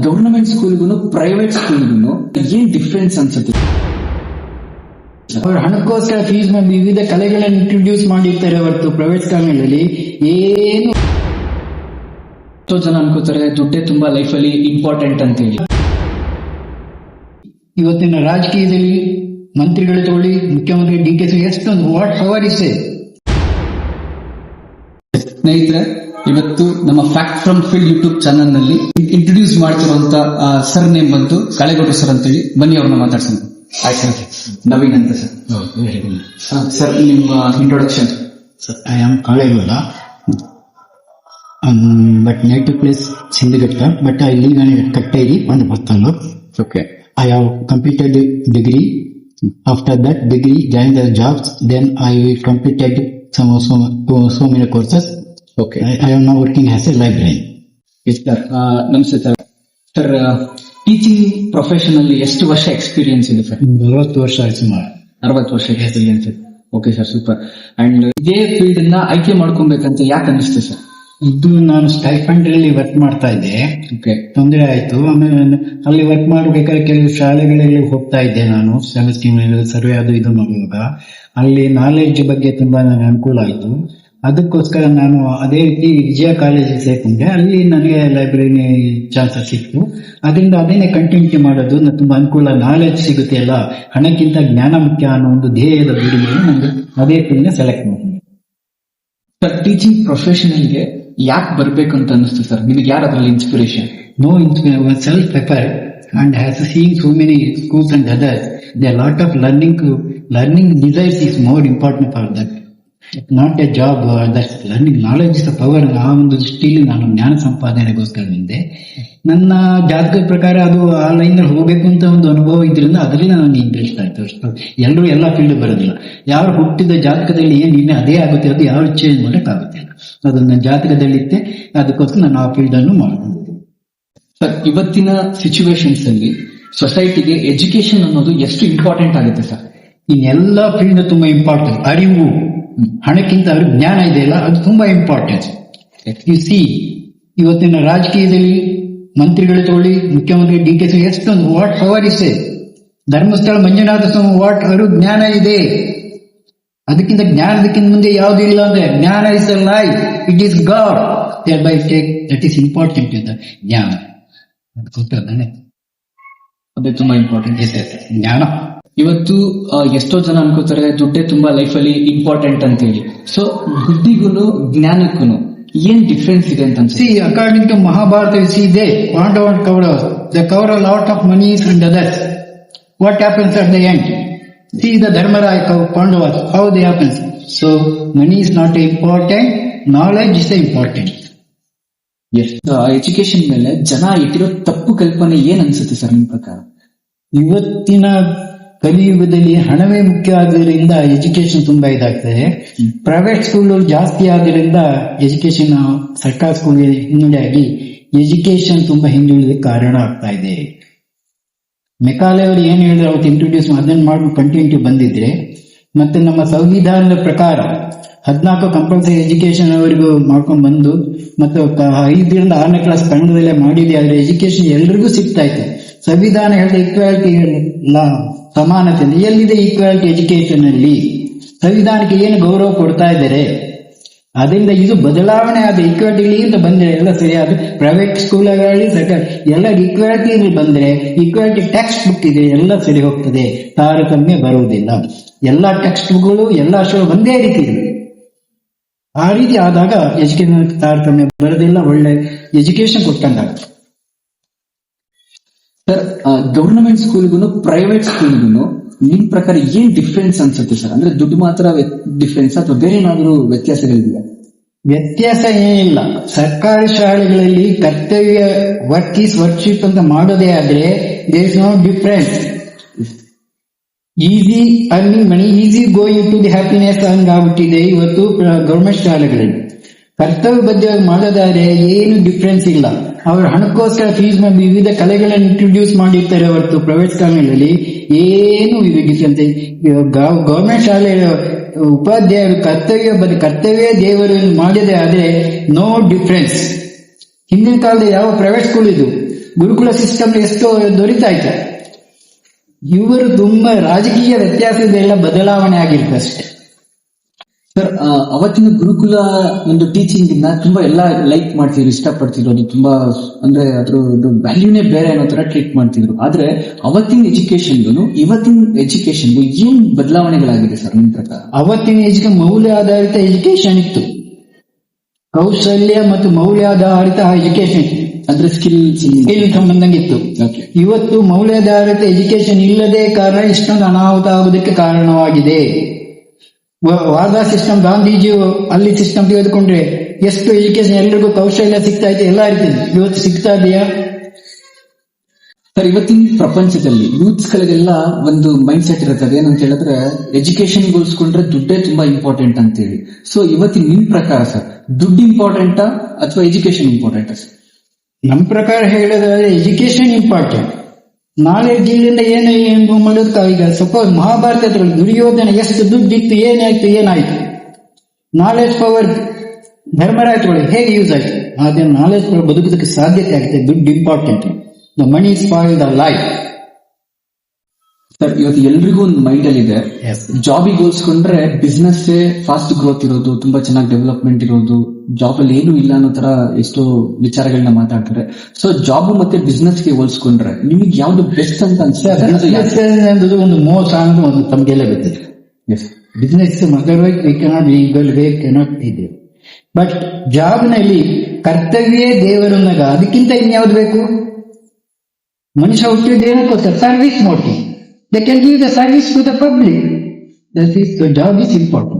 Government ಸ್ಕೂಲ್ಗೂ private ಸ್ಕೂಲ್ಗೂ ಏನ್ difference ಅನ್ಸುತ್ತೆ? ಅವ್ರ ಹಣಕ್ಕೋಸ್ಕರ ಫೀಸ್ ವಿವಿಧ ಕಲೆಗಳನ್ನು ಇಂಟ್ರೊಡ್ಯೂಸ್ ಮಾಡಿರ್ತಾರೆ ಹೊರತು ಪ್ರೈವೇಟ್ ಸ್ಕೂಲ್ಗಳಲ್ಲಿ ಏನು. ಎಷ್ಟೋ ಜನ ಅನ್ಕೋತಾರೆ ದುಡ್ಡೇ ತುಂಬಾ ಲೈಫ್ ಅಲ್ಲಿ ಇಂಪಾರ್ಟೆಂಟ್ ಅಂತ ಹೇಳಿ. ಇವತ್ತಿನ ರಾಜಕೀಯದಲ್ಲಿ ಮಂತ್ರಿಗಳು ತಗೊಳ್ಳಿ, ಮುಖ್ಯಮಂತ್ರಿ DK ಎಷ್ಟೊಂದು ವಾಟ್ ಪವರ್ ಇಸ್. ಸ್ನೇಹಿತರೆ, ಇವತ್ತು ನಮ್ಮ fact from field YouTube channel ನಲ್ಲಿ ಇಂಟ್ರೊಡ್ಯೂಸ್ ಮಾಡ್ತಿರುವಂತ ಸರ್ ನೇಮ್ ಬಂತು ಕಾಳೇಗೌಡರು ಸರ್ ಅಂತೇಳಿ. ಬನ್ನಿ ಅವ್ರನ್ನ ಮಾತಾಡ್ಸೋಣ. ನವೀನ್ ಅಂತ ಸರ್. ಸರ್, ನಿಮ್ಮ introduction. I am Kalegowda, but native place Sindhagatta, but I live in Katteri, Pandapattalur. Okay. I have completed degree. After that degree, joined the jobs. Then I completed so many courses. Okay. I am now working as a librarian. Yes, sir. ನಮಸ್ತೆ sir. Sir, teaching profession ಅಲ್ಲಿ ಎಷ್ಟು ವರ್ಷ experience ಇದೆ sir? 40 ವರ್ಷ ಆಯ್ತು ಸುಮಾರು. 60 ವರ್ಷ experience ಇದೆ. Okay sir, super. ಅಂಡ್ ಇದೇ ಫೀಲ್ಡ್ ಅನ್ನ ಆಯ್ಕೆ ಮಾಡ್ಕೊಬೇಕಂತ ಯಾಕೆ ಅನಿಸ್ತೆ ಸರ್? ಇದು ನಾನು ಸ್ಟೈಫಂಡ್ ಅಲ್ಲಿ ವರ್ಕ್ ಮಾಡ್ತಾ ಇದ್ದೆ. ಓಕೆ. ತೊಂದರೆ ಆಯ್ತು. ಆಮೇಲೆ ಅಲ್ಲಿ ವರ್ಕ್ ಮಾಡ್ಬೇಕಾದ್ರೆ ಕೆಲವು ಶಾಲೆಗಳಲ್ಲಿ ಹೋಗ್ತಾ ಇದ್ದೆ ನಾನು, ಶಾಲೆ ಸ್ಕೀಮ್ ಸರ್ವೆ ಅದು ಇದು ಮಾಡುವಾಗ ಅಲ್ಲಿ ನಾಲೆಡ್ಜ್ ಬಗ್ಗೆ ತುಂಬಾ ನನಗೆ ಅನುಕೂಲ ಆಯ್ತು. ಅದಕ್ಕೋಸ್ಕರ ನಾನು ಅದೇ ರೀತಿ ವಿಜಯ ಕಾಲೇಜಿಗೆ ಸೇರ್ಕೊಂಡೆ. ಅಲ್ಲಿ ನನಗೆ ಲೈಬ್ರರಿ ಚಾನ್ಸಸ್ ಸಿಕ್ತು. ಅದರಿಂದ ಅದೇನೆ ಕಂಟಿನ್ಯೂ ಮಾಡೋದು ತುಂಬಾ ಅನುಕೂಲ. ನಾಲೆಡ್ಜ್ ಸಿಗುತ್ತೆ ಅಲ್ಲ, ಹಣಕ್ಕಿಂತ ಜ್ಞಾನ ಮುಖ್ಯ ಅನ್ನೋ ಒಂದು ಧ್ಯೇಯದ ಬಿಡಿ ಮೇಲೆ ನನಗೆ ಅದೇ ಫೀಲ್ಡ್ ಸೆಲೆಕ್ಟ್ ಮಾಡಿದೆ. ಸರ್, ಟೀಚಿಂಗ್ ಪ್ರೊಫೆಷನಲ್ಗೆ ಯಾಕೆ ಬರ್ಬೇಕು ಅಂತ ಅನಿಸ್ತು ಸರ್? ನಿಮಗೆ ಯಾರು ಅದರಲ್ಲಿ inspiration? No inspiration, self-prepared and has seen so many schools and others. There are lot of learning desires is more important for that. Not a job, that learning knowledge is the power. ಆ ಒಂದು ದೃಷ್ಟಿಯಲ್ಲಿ ನಾನು ಜ್ಞಾನ ಸಂಪಾದನೆಗೋಸ್ಕರ ಬಂದೆ. ನನ್ನ ಜಾತಕದ ಪ್ರಕಾರ ಅದು ಆ ಲೈನ್ ನಲ್ಲಿ ಹೋಗ್ಬೇಕು ಅಂತ ಒಂದು ಅನುಭವ ಇದ್ರಿಂದ ಅದರಲ್ಲಿ ನನಗೆ ಇಂಟ್ರೆಸ್ಟ್ ಆಯ್ತು. ಎಲ್ಲರೂ ಎಲ್ಲ ಫೀಲ್ಡ್ ಬರೋದಿಲ್ಲ. ಯಾರು ಹುಟ್ಟಿದ ಜಾತಕದಲ್ಲಿ ಏನ್ ಇಲ್ಲ ಅದೇ ಆಗುತ್ತೆ, ಅದು ಯಾವ ಚೇಂಜ್ ಮಾಡೋಕ್ಕಾಗುತ್ತೆ. ಅದು ನನ್ನ ಜಾತಕದಲ್ಲಿತ್ತೆ, ಅದಕ್ಕೋಸ್ಕರ ನಾನು ಆ ಫೀಲ್ಡ್ ಅನ್ನು ಮಾಡ್ಕೊಂಡು. ಸರ್, ಇವತ್ತಿನ ಸಿಚುವೇಶನ್ಸ್ ಅಲ್ಲಿ ಸೊಸೈಟಿಗೆ ಎಜುಕೇಶನ್ ಅನ್ನೋದು ಎಷ್ಟು ಇಂಪಾರ್ಟೆಂಟ್ ಆಗುತ್ತೆ ಸರ್? ಎಲ್ಲ ಫೀಲ್ಡ್ ತುಂಬಾ ಇಂಪಾರ್ಟೆಂಟ್. ಅರಿವು, ಹಣಕ್ಕಿಂತ ಅವ್ರಿಗೆ ಜ್ಞಾನ ಇದೆಯಲ್ಲ, ಅದು ತುಂಬಾ ಇಂಪಾರ್ಟೆಂಟ್. ಯು ಸಿ, ಇವತ್ತಿನ ರಾಜಕೀಯದಲ್ಲಿ ಮಂತ್ರಿಗಳು ತಗೊಳ್ಳಿ, ಮುಖ್ಯಮಂತ್ರಿ DK ಎಷ್ಟೊಂದು what power is. Dharmasthala Manjunatha Swamy what ಅವರು ಜ್ಞಾನ ಇದೆ. ಅದಕ್ಕಿಂತ ಜ್ಞಾನದಕ್ಕಿಂತ ಮುಂದೆ ಯಾವ್ದು ಇಲ್ಲ ಅಂದ್ರೆ ಜ್ಞಾನ is a life, it is god. Bye take that is important in the ಜ್ಞಾನ. ಅದಕ್ಕೋಸ್ಕರ ಅದೇ ತುಂಬಾ ಇಂಪಾರ್ಟೆಂಟ್ ಇದೆ ಜ್ಞಾನ. ಇವತ್ತು ಎಷ್ಟೋ ಜನ ಅನ್ಕೋತಾರೆ ದುಡ್ಡೇ ತುಂಬಾ ಲೈಫ್ ಅಲ್ಲಿ ಇಂಪಾರ್ಟೆಂಟ್ ಅಂತ ಹೇಳಿ. ಸೊ ದುಡ್ಡಿಗೂ ಜ್ಞಾನಕ್ಕೂ ಏನ್ ಡಿಫ್ರೆನ್ಸ್ ಇದೆ ಅಂತ see, according to Mahabharata, you see they Pandava and Kaurava, they cover a lot of monies and others. What happens at the end? See the Dharmaraj Pandavas, how they happens. So money is not important, knowledge is important. Yes. Education ಮೇಲೆ ಜನ ಇಟ್ಟಿರೋ ತಪ್ಪು ಕಲ್ಪನೆ ಏನ್ ಅನ್ಸುತ್ತೆ sir ನಿಮ್ ಪ್ರಕಾರ? ಇವತ್ತಿನ ಕಲಿಯುಗದಲ್ಲಿ ಹಣವೇ ಮುಖ್ಯ ಆದ್ರಿಂದ ಎಜುಕೇಶನ್ ತುಂಬಾ ಇದಾಗ್ತದೆ. ಪ್ರೈವೇಟ್ ಸ್ಕೂಲ್ ಜಾಸ್ತಿ ಆದ್ರಿಂದ ಎಜುಕೇಶನ್, ಸರ್ಕಾರಿ ಸ್ಕೂಲ್ ಹಿನ್ನಡೆಯಾಗಿ ಎಜುಕೇಶನ್ ತುಂಬಾ ಹಿಂದುಳಿದ ಕಾರಣ ಆಗ್ತಾ ಇದೆ. ಮೆಕಾಲೆ ಅವರು ಏನ್ ಹೇಳಿದ್ರೆ ಅವತ್ತು ಇಂಟ್ರೊಡ್ಯೂಸ್ ಅದನ್ನ ಮಾಡ್ಕೊಂಡು ಕಂಟಿನ್ಯೂ ಬಂದಿದ್ರೆ, ಮತ್ತೆ ನಮ್ಮ ಸಂವಿಧಾನದ ಪ್ರಕಾರ 14 ಕಂಪಲ್ಸರಿ ಎಜುಕೇಶನ್ ಅವರಿಗೂ ಮಾಡ್ಕೊಂಡು ಬಂದು, ಮತ್ತೆ 5ರಿಂದ 6ನೇ ಕ್ಲಾಸ್ ಕನ್ನಡದಲ್ಲೇ ಮಾಡಿದೆ. ಆದ್ರೆ ಎಜುಕೇಶನ್ ಎಲ್ರಿಗೂ ಸಿಗ್ತಾ ಇತ್ತು. ಸಂವಿಧಾನ ಹೇಳಿದ ಈಕ್ವಾಲಿಟಿ, ಸಮಾನತೆ. ಎಲ್ಲಿದೆ ಈಕ್ವಾಲಿಟಿ ಎಜುಕೇಶನ್ ಅಲ್ಲಿ? ಸಂವಿಧಾನಕ್ಕೆ ಏನು ಗೌರವ ಕೊಡ್ತಾ ಇದ್ದಾರೆ? ಅದರಿಂದ ಇದು ಬದಲಾವಣೆ ಆದ ಈಕ್ವಾಲಿಟಿ ಅಂತ ಬಂದ್ರೆ ಎಲ್ಲ ಸರಿಯಾದ. ಪ್ರೈವೇಟ್ ಸ್ಕೂಲ್ಗಳಲ್ಲಿ ಸರ್ಕಾರ ಎಲ್ಲ ಈಕ್ವಾಲಿಟಿ ಬಂದ್ರೆ, ಈಕ್ವಾಲಿಟಿ ಟೆಕ್ಸ್ಟ್ ಬುಕ್ ಇದೆ, ಎಲ್ಲ ಸರಿ ಹೋಗ್ತದೆ, ತಾರತಮ್ಯ ಬರುವುದಿಲ್ಲ. ಎಲ್ಲ ಟೆಕ್ಸ್ಟ್ ಬುಕ್ಗಳು ಎಲ್ಲ ಒಂದೇ ರೀತಿ ಇದೆ. ಆ ರೀತಿ ಆದಾಗ ಎಜುಕೇಶನ್ ತಾರತಮ್ಯ ಬರೋದಿಲ್ಲ, ಒಳ್ಳೆ ಎಜುಕೇಶನ್ ಕೊಟ್ಟಂಗಾಗುತ್ತೆ. ಸರ್, ಗವರ್ನಮೆಂಟ್ ಸ್ಕೂಲ್ಗೂ ಪ್ರೈವೇಟ್ ಸ್ಕೂಲ್ಗೂ ನಿಮ್ ಪ್ರಕಾರ ಏನ್ ಡಿಫ್ರೆನ್ಸ್ ಅನ್ಸುತ್ತೆ ಸರ್? ಅಂದ್ರೆ ದುಡ್ಡು ಮಾತ್ರ ಡಿಫ್ರೆನ್ಸ್ ಅಥವಾ ಬೇರೆ ಏನಾದ್ರು ವ್ಯತ್ಯಾಸಗಳಿದೆಯಾ? ವ್ಯತ್ಯಾಸ ಏನಿಲ್ಲ. ಸರ್ಕಾರಿ ಶಾಲೆಗಳಲ್ಲಿ ಕರ್ತವ್ಯ ವರ್ಕ್ ಈಸ್ ವರ್ಕ್ಶಿಪ್ ಅಂತ ಮಾಡೋದೇ ಆದ್ರೆ there is no difference. Easy earning money, easy going to the happiness ಹಂಗಾಗ್ಬಿಟ್ಟಿದೆ ಇವತ್ತು ಗವರ್ಮೆಂಟ್ ಶಾಲೆಗಳಲ್ಲಿ. ಕರ್ತವ್ಯ ಬದ್ಧವಾಗಿ ಮಾಡೋದಾದ್ರೆ ಏನು ಡಿಫ್ರೆನ್ಸ್ ಇಲ್ಲ. ಅವ್ರ ಹಣಕ್ಕೋಸ್ಕರ ಫೀಸ್ ವಿವಿಧ ಕಲೆಗಳನ್ನು ಇಂಟ್ರೊಡ್ಯೂಸ್ ಮಾಡಿರ್ತಾರೆ ಹೊರತು ಪ್ರೈವೇಟ್ ಸ್ಕೂಲ್ಗಳಲ್ಲಿ ಏನು ಡಿಫ್ರೆನ್ಸ್. ಗವರ್ಮೆಂಟ್ ಶಾಲೆ ಉಪಾಧ್ಯಾಯರು ಕರ್ತವ್ಯ ದೇವರು ಮಾಡಿದೆ ಆದ್ರೆ ನೋ ಡಿಫ್ರೆನ್ಸ್. ಹಿಂದಿನ ಕಾಲದ ಯಾವ ಪ್ರೈವೇಟ್ ಸ್ಕೂಲ್ ಇದು ಗುರುಕುಲ ಸಿಸ್ಟಮ್ ಎಷ್ಟೋ ದೊರೀತಾ ಇತ್ತು. ಇವರು ತುಂಬಾ ರಾಜಕೀಯ ವ್ಯತ್ಯಾಸದೆಲ್ಲ ಬದಲಾವಣೆ ಆಗಿರುತ್ತೆ ಅಷ್ಟೇ. ಸರ್, ಅವತ್ತಿನ ಗುರುಕುಲ ಒಂದು ಟೀಚಿಂಗ್ ಇಂದ ತುಂಬಾ ಎಲ್ಲ ಲೈಕ್ ಮಾಡ್ತಿದ್ರು, ಇಷ್ಟಪಡ್ತಿದ್ರು. ಅದು ತುಂಬಾ ಅಂದ್ರೆ ಅದ್ರ ವ್ಯಾಲ್ಯೂನೇ ಬೇರೆ ಅನ್ನೋ ತರ ಟ್ರೀಟ್ ಮಾಡ್ತಿದ್ರು. ಆದ್ರೆ ಅವತ್ತಿನ ಎಜುಕೇಶನ್ಗೂ ಇವತ್ತಿನ ಎಜುಕೇಶನ್ಗೂ ಏನ್ ಬದಲಾವಣೆಗಳಾಗಿದೆ ಸರ್ ನಿಮ್ ಪ್ರಕಾರ? ಅವತ್ತಿನ ಮೌಲ್ಯ ಆಧಾರಿತ ಎಜುಕೇಶನ್ ಇತ್ತು, ಕೌಶಲ್ಯ ಮತ್ತು ಮೌಲ್ಯಾಧಾರಿತ ಎಜುಕೇಶನ್ ಇತ್ತು, ಅಂದ್ರೆ ಸ್ಕಿಲ್ ಸಂಬಂಧಂಗಿತ್ತು. ಇವತ್ತು ಮೌಲ್ಯಾಧಾರಿತ ಎಜುಕೇಶನ್ ಇಲ್ಲದೆ ಕಾರಣ ಇಷ್ಟೊಂದು ಅನಾಹುತ ಆಗುವುದಕ್ಕೆ ಕಾರಣವಾಗಿದೆ. ವಾರ್ಧಾ ಸಿಸ್ಟಮ್, ಗಾಂಧೀಜಿಯು ಅಲ್ಲಿ ಸಿಸ್ಟಮ್ ತೆಗೆದುಕೊಂಡ್ರೆ ಎಷ್ಟು ಎಜುಕೇಶನ್ ಎಲ್ರಿಗೂ ಕೌಶಲ್ಯ ಸಿಗ್ತಾ ಇತ್ತು, ಎಲ್ಲ ಇರ್ತದೆ. ಇವತ್ತು ಸಿಗ್ತಾ ಇದೆಯಾ ಸರ್? ಇವತ್ತಿನ ಪ್ರಪಂಚದಲ್ಲಿ ಯೂತ್ಸ್ ಗಳಿಗೆಲ್ಲ ಒಂದು ಮೈಂಡ್ ಸೆಟ್ ಇರ್ತದೆ, ಏನಂತ ಹೇಳಿದ್ರೆ ಎಜುಕೇಶನ್ ಗೋಲ್ಸ್ಕೊಂಡ್ರೆ ದುಡ್ಡೇ ತುಂಬಾ ಇಂಪಾರ್ಟೆಂಟ್ ಅಂತೇಳಿ. ಸೊ ಇವತ್ತಿನ ನಿಮ್ ಪ್ರಕಾರ ಸರ್, ದುಡ್ಡು ಇಂಪಾರ್ಟೆಂಟಾ ಅಥವಾ ಎಜುಕೇಶನ್ ಇಂಪಾರ್ಟೆಂಟಾ ಸರ್? ನಮ್ಮ ಪ್ರಕಾರ ಹೇಳಿದ್ರೆ ಎಜುಕೇಶನ್ ಇಂಪಾರ್ಟೆಂಟ್. ನಾಲೆಡ್ಜ್ ಇಲ್ಲಿಂದ ಏನು ಮಾಡೋದಕ್ಕೆ ಈಗ ಸಪೋಸ್ ಮಹಾಭಾರತ ತಗೊಳ್ಳಿ, ದುರ್ಯೋಧನ ಎಷ್ಟು ದುಡ್ಡಿತ್ತು, ಏನಾಯ್ತು? ನಾಲೆಡ್ಜ್ ಪವರ್ ಧರ್ಮರಾಯ ತಗೊಳ್ಳಿ, ಹೇಗೆ ಯೂಸ್ ಆಯ್ತು? ಆದ್ರೆ ನಾಲೆಡ್ಜ್ ಪವರ್ ಬದುಕೋದಕ್ಕೆ ಸಾಧ್ಯತೆ ಆಗುತ್ತೆ. ದುಡ್ಡು important, the money spoil the life. Sir, ಇವತ್ತು ಎಲ್ರಿಗೂ ಒಂದು ಮೈಂಡ್ ಅಲ್ಲಿ ಇದೆ, ಜಾಬಿಗೆ ಹೋಲ್ಸ್ಕೊಂಡ್ರೆ ಬಿಸ್ನೆಸ್ ಫಾಸ್ಟ್ ಗ್ರೋತ್ ಇರೋದು, ತುಂಬಾ ಚೆನ್ನಾಗಿ ಡೆವಲಪ್ಮೆಂಟ್ ಇರೋದು, ಜಾಬ್ ಅಲ್ಲಿ ಏನು ಇಲ್ಲ ಅನ್ನೋ ತರ ಎಷ್ಟೋ ವಿಚಾರಗಳನ್ನ ಮಾತಾಡ್ತಾರೆ. ಸೊ ಜಾಬ್ ಮತ್ತೆ ಬಿಸ್ನೆಸ್ ಗೆ ಹೋಲ್ಸ್ಕೊಂಡ್ರೆ ನಿಮಗೆ ಯಾವ್ದು ಬೆಸ್ಟ್ ಅಂತ ಅನ್ಸುತ್ತೆ? ಒಂದು ಮೋಸ ಅಂತ ಒಂದು ತಮಗೆಲ್ಲ ಗೊತ್ತಿದೆ. Business otherwise we cannot legal way cannot ಇದೆ. ಬಟ್ ಜಾಬ್ ನಲ್ಲಿ ಕರ್ತವ್ಯ ದೇವರನ್ನಾಗ ಅದಕ್ಕಿಂತ ಇನ್ಯಾವ್ದು ಬೇಕು? ಮನುಷ್ಯ ಹುಟ್ಟಿದ ಏನಕ್ಕೋಸ್ಕರ? Service motive. They can give the service to the public. That is, the job is important.